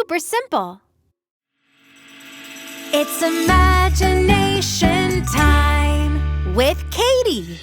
super simple. It's imagination time with Caitie.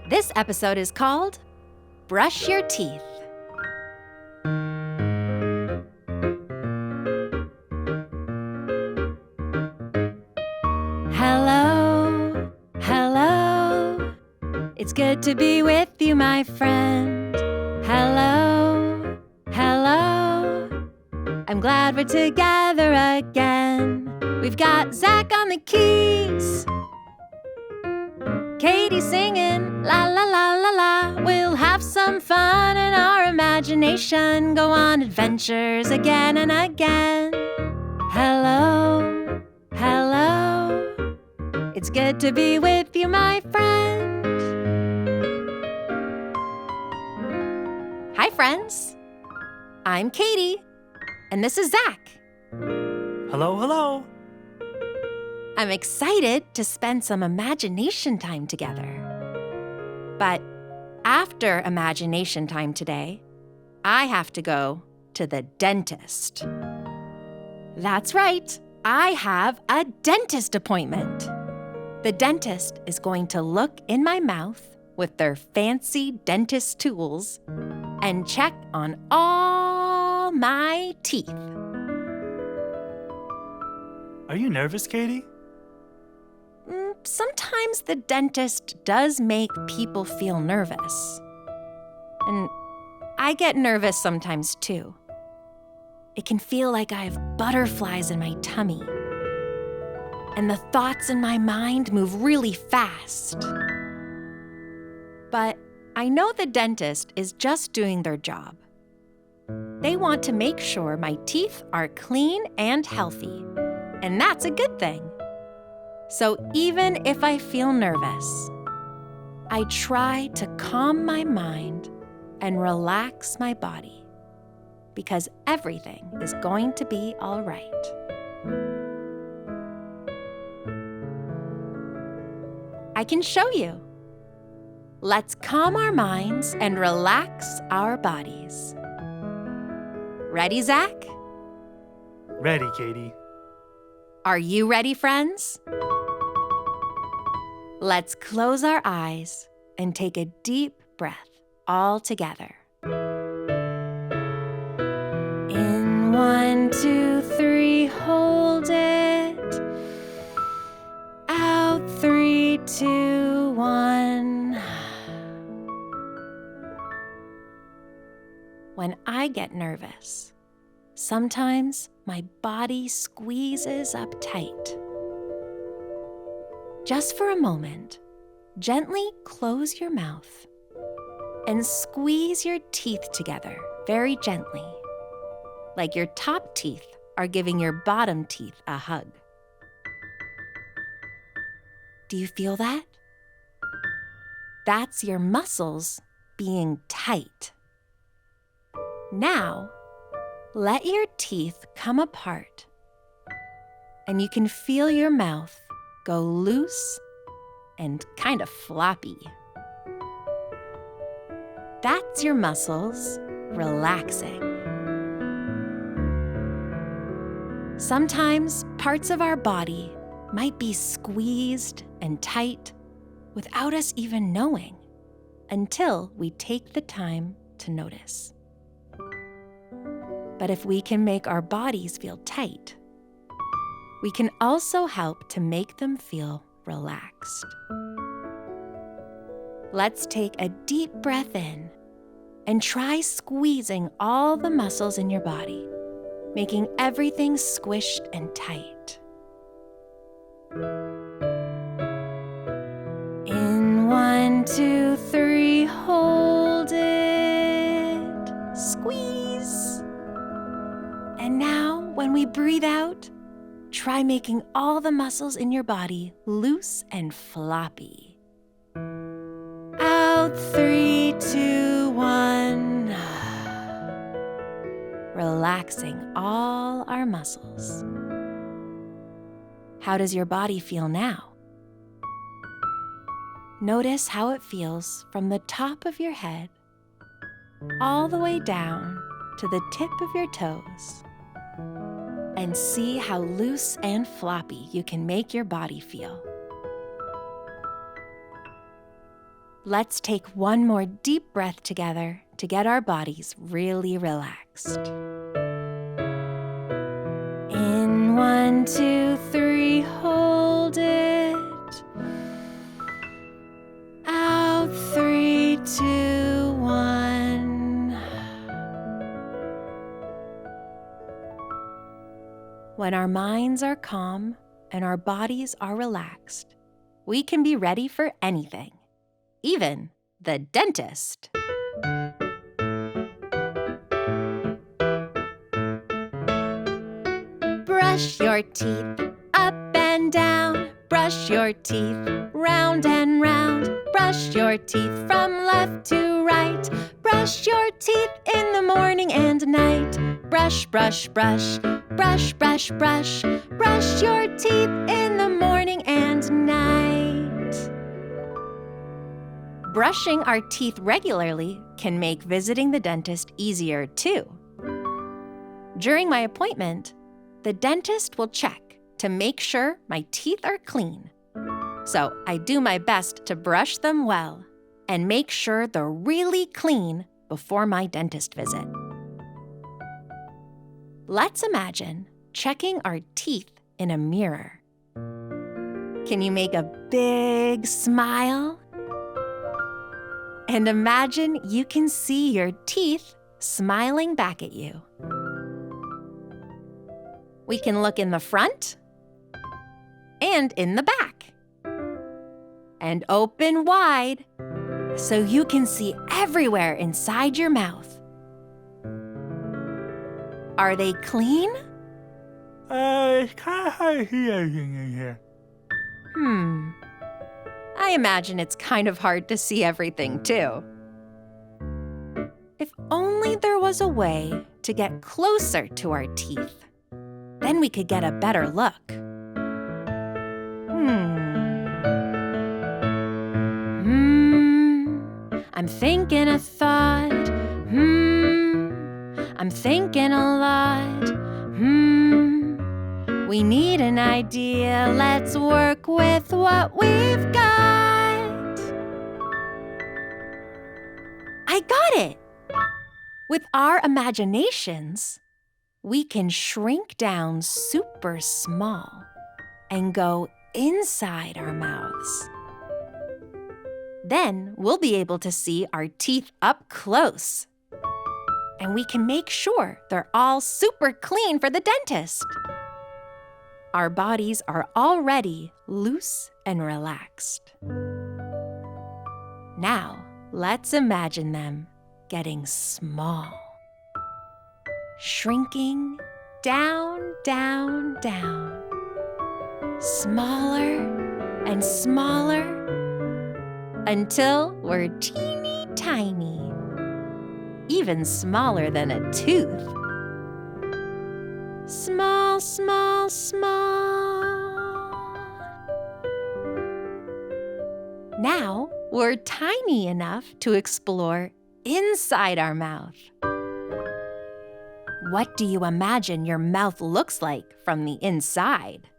This episode is called Brush Your Teeth. Hello, hello. It's good to be with you, my friend. Hello, hello. I'm glad we're together again. We've got Zach on the keys, Caitie singing, la la la la la. We'll have some fun in our imagination, go on adventures again and again. Hello, hello. It's good to be with you, my friend. Hi, friends. I'm Caitie, and this is Zach. Hello, hello. I'm excited to spend some imagination time together. But after imagination time today, I have to go to the dentist. That's right, I have a dentist appointment. The dentist is going to look in my mouth with their fancy dentist tools and check on all my teeth. Are you nervous, Caitie? Sometimes the dentist does make people feel nervous. And I get nervous sometimes too. It can feel like I have butterflies in my tummy. And the thoughts in my mind move really fast. But I know the dentist is just doing their job. They want to make sure my teeth are clean and healthy. And that's a good thing. So even if I feel nervous, I try to calm my mind and relax my body because everything is going to be all right. I can show you. Let's calm our minds and relax our bodies. Ready, Zach? Ready, Caitie. Are you ready, friends? Let's close our eyes and take a deep breath all together. In 1, 2, 3, hold it. Out 3, 2, 1. When I get nervous, sometimes my body squeezes up tight. Just for a moment, gently close your mouth and squeeze your teeth together very gently, like your top teeth are giving your bottom teeth a hug. Do you feel that? That's your muscles being tight. Now, let your teeth come apart, and you can feel your mouth go loose and kind of floppy. That's your muscles relaxing. Sometimes parts of our body might be squeezed and tight without us even knowing until we take the time to notice. But if we can make our bodies feel tight, we can also help to make them feel relaxed. Let's take a deep breath in and try squeezing all the muscles in your body, making everything squished and tight. In 1, 2, 3, hold it. Squeeze. And now, when we breathe out, try making all the muscles in your body loose and floppy. Out 3, 2, 1. Relaxing all our muscles. How does your body feel now? Notice how it feels from the top of your head all the way down to the tip of your toes and see how loose and floppy you can make your body feel. Let's take one more deep breath together to get our bodies really relaxed. In 1, 2, 3, hold it. Out 3, 2, 1. When our minds are calm and our bodies are relaxed, we can be ready for anything, even the dentist. Brush your teeth up and down. Brush your teeth round and round. Brush your teeth from left to right. Brush your teeth in the morning and night. Brush, brush, brush. Brush, brush, brush. Brush your teeth in the morning and night. Brushing our teeth regularly can make visiting the dentist easier, too. During my appointment, the dentist will check to make sure my teeth are clean. So I do my best to brush them well and make sure they're really clean before my dentist visit. Let's imagine checking our teeth in a mirror. Can you make a big smile? And imagine you can see your teeth smiling back at you. We can look in the front and in the back. And open wide so you can see everywhere inside your mouth. Are they clean? It's kind of hard to see everything in here. I imagine it's kind of hard to see everything, too. If only there was a way to get closer to our teeth. Then we could get a better look. I'm thinking a thought. I'm thinking a lot. We need an idea. Let's work with what we've got. I got it! With our imaginations, we can shrink down super small and go inside our mouths. Then we'll be able to see our teeth up close. And we can make sure they're all super clean for the dentist. Our bodies are already loose and relaxed. Now, let's imagine them getting small. Shrinking down, down, down. Smaller and smaller until we're teeny tiny, even smaller than a tooth. Small, small, small. Now we're tiny enough to explore inside our mouth. What do you imagine your mouth looks like from the inside?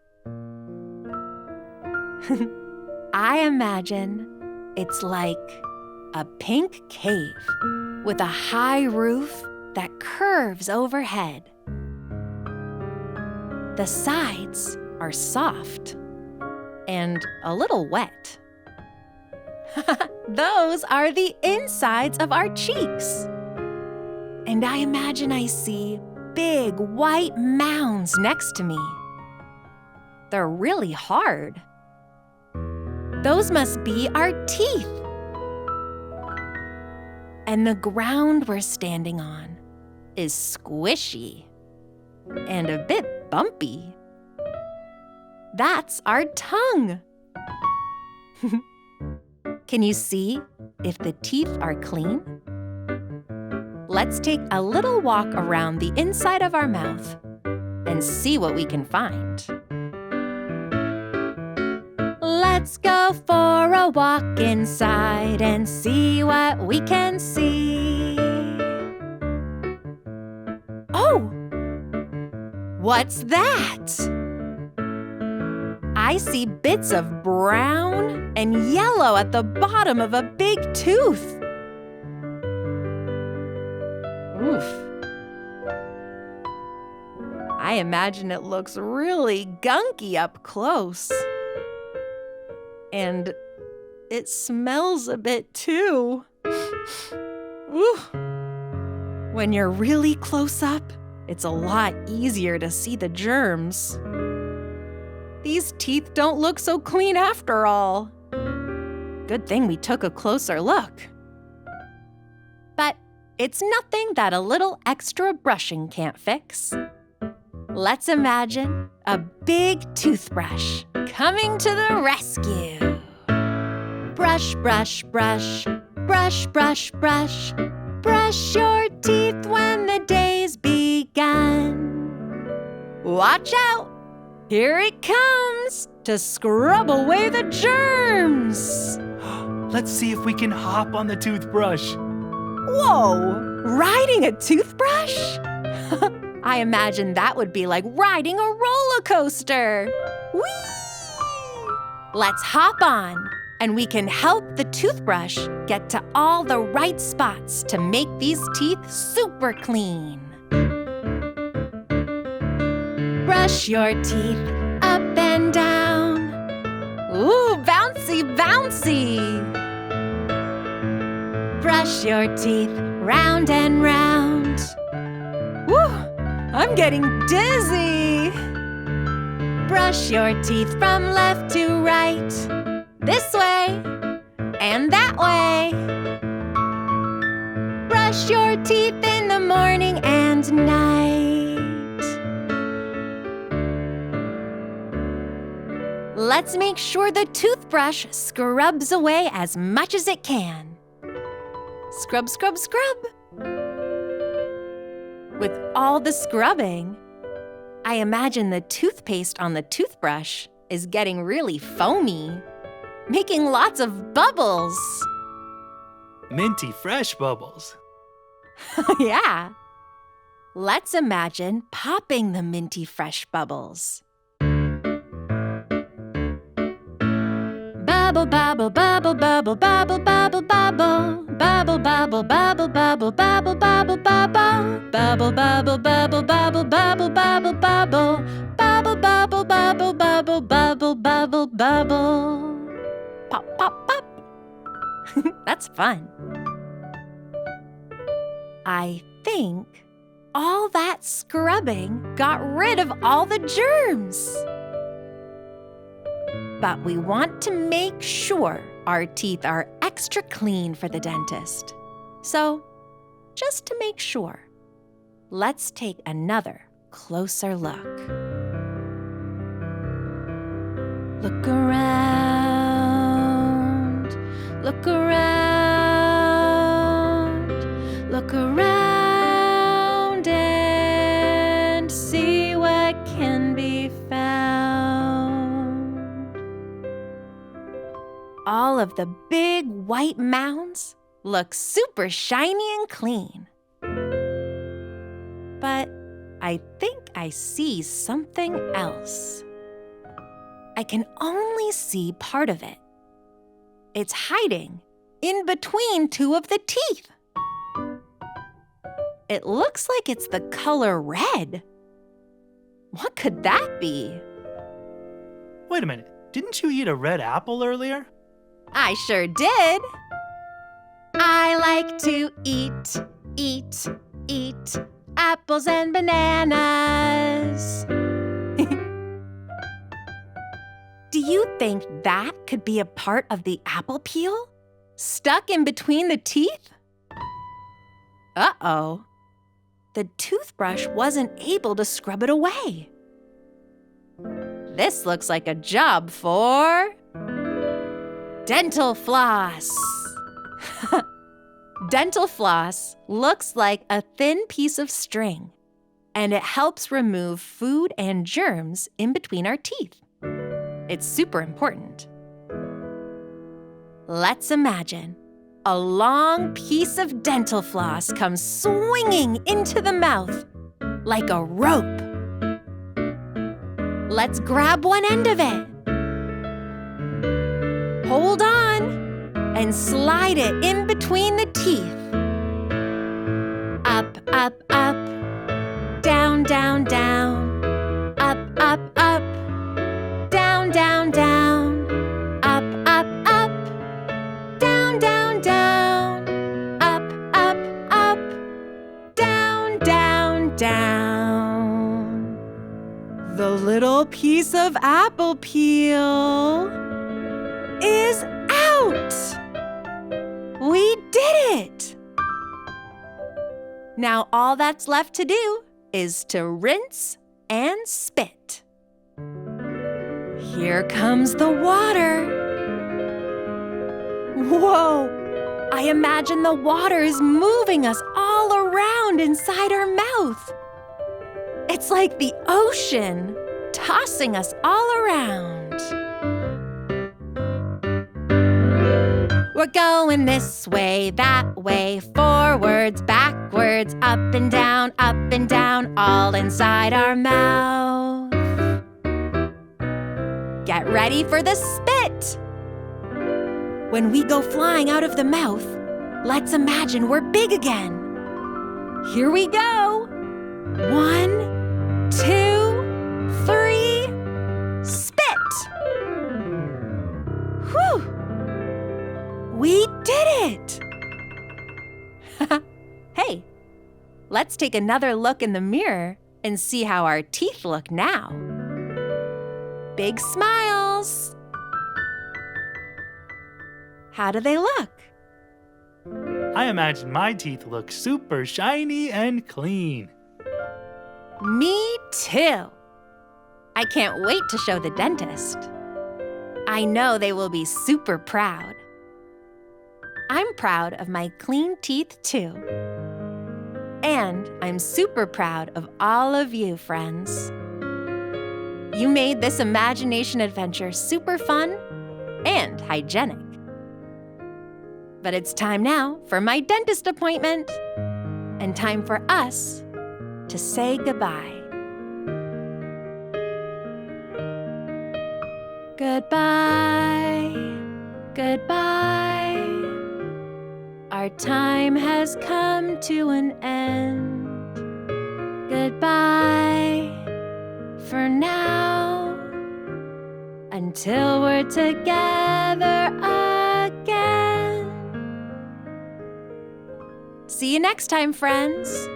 I imagine it's like a pink cave with a high roof that curves overhead. The sides are soft and a little wet. Those are the insides of our cheeks. And I imagine I see big white mounds next to me. They're really hard. Those must be our teeth. And the ground we're standing on is squishy and a bit bumpy. That's our tongue. Can you see if the teeth are clean? Let's take a little walk around the inside of our mouth and see what we can find. Let's go for a walk inside and see what we can see. What's that? I see bits of brown and yellow at the bottom of a big tooth. Oof. I imagine it looks really gunky up close. And it smells a bit too. Ooh. When you're really close up, it's a lot easier to see the germs. These teeth don't look so clean after all. Good thing we took a closer look. But it's nothing that a little extra brushing can't fix. Let's imagine a big toothbrush coming to the rescue. Brush, brush, brush, brush, brush, brush. Brush your teeth when the day's begun. Watch out! Here it comes to scrub away the germs. Let's see if we can hop on the toothbrush. Whoa! Riding a toothbrush? I imagine that would be like riding a roller coaster. Whee! Let's hop on, and we can help the toothbrush get to all the right spots to make these teeth super clean. Brush your teeth up and down. Ooh, bouncy, bouncy. Brush your teeth round and round. Woo, I'm getting dizzy. Brush your teeth from left to right. This way and that way. Brush your teeth in the morning and night. Let's make sure the toothbrush scrubs away as much as it can. Scrub, scrub, scrub. With all the scrubbing, I imagine the toothpaste on the toothbrush is getting really foamy, making lots of bubbles. Minty fresh bubbles. Yeah. Let's imagine popping the minty fresh bubbles. Bubble, bubble, bubble, bubble, bubble, bubble, bubble. Bubble, bubble, bubble, bubble, bubble, bubble, bubble. Bubble, bubble, bubble, bubble, bubble, bubble, bubble. Bubble, bubble, bubble, bubble, bubble, bubble, bubble. Pop, pop, pop. That's fun. I think all that scrubbing got rid of all the germs. But we want to make sure our teeth are extra clean for the dentist. So, just to make sure, let's take another closer look. Look around, look around, look around and see what can be found. All of the big white mounds look super shiny and clean. But I think I see something else. I can only see part of it. It's hiding in between two of the teeth. It looks like it's the color red. What could that be? Wait a minute. Didn't you eat a red apple earlier? I sure did. I like to eat apples and bananas. Do you think that could be a part of the apple peel? Stuck in between the teeth? Uh-oh. The toothbrush wasn't able to scrub it away. This looks like a job for dental floss. Dental floss looks like a thin piece of string, and it helps remove food and germs in between our teeth. It's super important. Let's imagine a long piece of dental floss comes swinging into the mouth like a rope. Let's grab one end of it. Hold on and slide it in between the teeth. Up, up, up. Down, down, down. Up, up, up. Down, down, down. Up, up, up. Down, down, down. Up, up, up. Down, down, down. The little piece of apple peel is out! We did it! Now all that's left to do is to rinse and spit. Here comes the water. Whoa! I imagine the water is moving us all around inside our mouth. It's like the ocean tossing us all around. We're going this way, that way, forwards, backwards, up and down, all inside our mouth. Get ready for the spit. When we go flying out of the mouth, let's imagine we're big again. Here we go. 1, 2, 3, spit. Whew! We did it! Hey, let's take another look in the mirror and see how our teeth look now. Big smiles. How do they look? I imagine my teeth look super shiny and clean. Me too. I can't wait to show the dentist. I know they will be super proud. I'm proud of my clean teeth too. And I'm super proud of all of you, friends. You made this imagination adventure super fun and hygienic. But it's time now for my dentist appointment and time for us to say goodbye. Goodbye, goodbye. Our time has come to an end. Goodbye for now, until we're together again. See you next time, friends.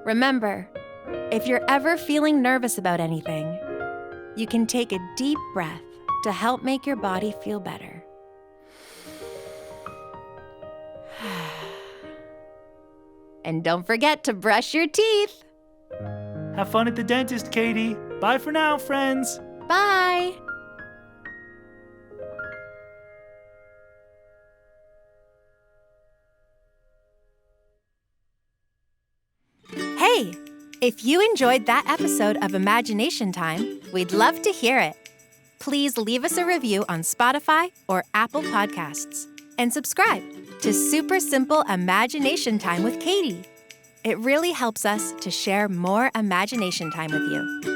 Remember, if you're ever feeling nervous about anything, you can take a deep breath to help make your body feel better. And don't forget to brush your teeth. Have fun at the dentist, Caitie. Bye for now, friends. Bye. Hey, if you enjoyed that episode of Imagination Time, we'd love to hear it. Please leave us a review on Spotify or Apple Podcasts and subscribe to Super Simple Imagination Time with Caitie. It really helps us to share more imagination time with you.